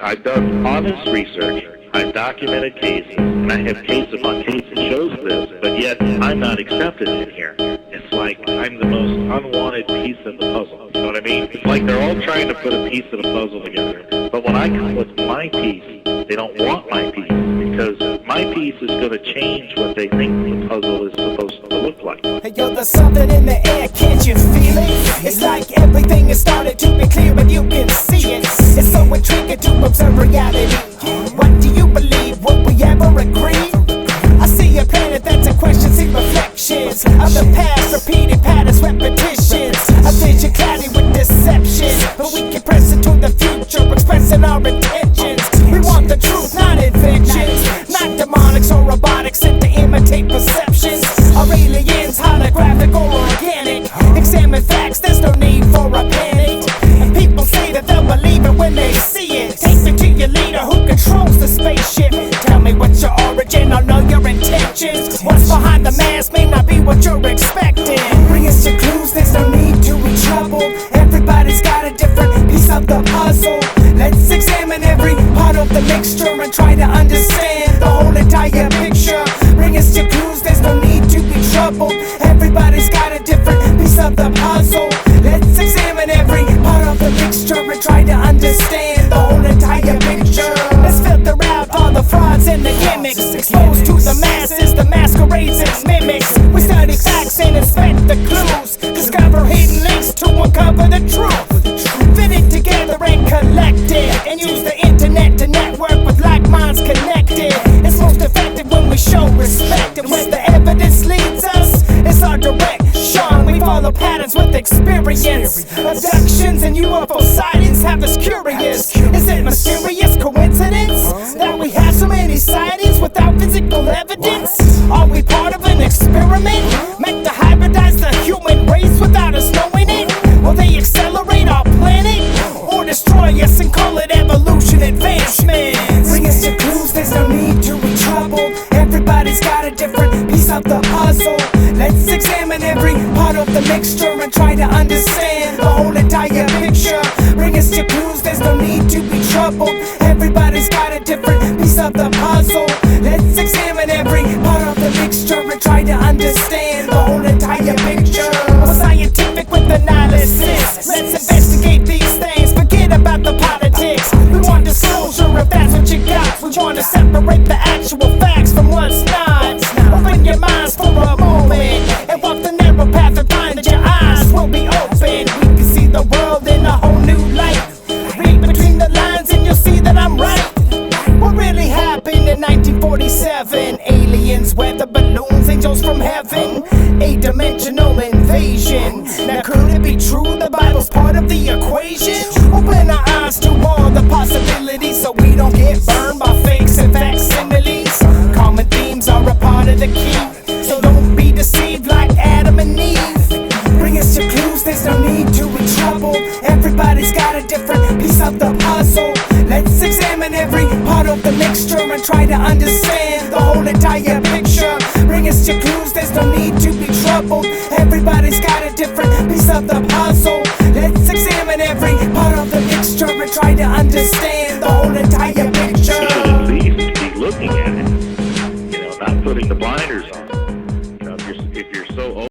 I've done honest research, I've documented cases, and I have case upon case that shows this, but yet I'm not accepted in here. It's like I'm the most unwanted piece of the puzzle. You know what I mean? It's like they're all trying to put a piece of the puzzle together. But when I come with my piece, they don't want my piece, because my piece is going to change what they think the puzzle is supposed to look like. Hey yo, there's something in the air, can't you feel it? It's like everything has started to be clear, but you can see it. It's so intriguing to observe reality. What do you believe? Would we ever agree? I see a planet that's in question, see reflections of the past, repeated patterns, repetitions. A vision clouded with deception, but we can press into the future, expressing our intentions. We want the truth, not inventions, not demonics or robotics sent to imitate perceptions. Are aliens holographic or organic? Examine facts, there's no need for a panic. And people say that they'll believe it when they see it. Take me to your leader who controls the spaceship. Tell me what's your origin, I'll know your intentions. What's behind the mask may not be what you're expecting. Bring us your clues, there's no need to be troubled. Everybody's got a different piece of the puzzle. Let's examine every part of the mixture and try to understand the whole entire picture. Bring us your clues, there's no need to be troubled. Everybody's got a different piece of the puzzle. Let's examine every part of the mixture and try to understand the whole entire picture. Let's filter out all the frauds and the gimmicks, exposed to the masses, the masquerades and mimics. We study facts and inspect the clues, discover hidden links to uncover the truth. Fit it together and collect it, and use the internet to network with like minds connected. It's most effective when we show respect, and where the evidence leads us, it's our direction. We follow patterns with experience. Abductions and UFO sightings have us curious. Is it mysterious coincidence that we have so many sightings without physical evidence? Are we part of an experiment meant to hybridize the human race without us knowing it? Will they accelerate our planet or destroy us and call it evolution advancement? Bring us your clues, there's no need to be troubled. Everybody's got a different piece of the puzzle. Let's examine every part of the mixture and try to understand the whole entire picture. Bring us your clues, there's no need to be troubled. Everybody's got a different piece of the puzzle. Let's examine every part of the mixture and try to understand the whole entire picture. We're scientific with analysis. Let's investigate these things, forget about the politics. We want disclosure if that's what you got. We want to separate the actual facts from what's not. Open your minds for a moment and walk the narrow path and find that your eyes will be open. We can see the world in a whole new light. Read between the lines and you'll see that I'm right. What really happened in 1947? Aliens, weather balloons, angels from heaven, eight-dimensional invasion. Now could it be true the Bible's part of the equation? Open our eyes to all the possibilities so we don't get burned by fakes and facsimiles. Common themes are a part of the key, so don't be deceived like Adam and Eve. Bring us your clues, there's no need to be troubled. Everybody's got a different piece of the puzzle. Let's examine every part of the mixture and try to understand the whole entire picture. Bring us your clues, there's no need to be troubled. Everybody's got a different piece of the puzzle. Let's examine every part of the mixture and try to understand the whole entire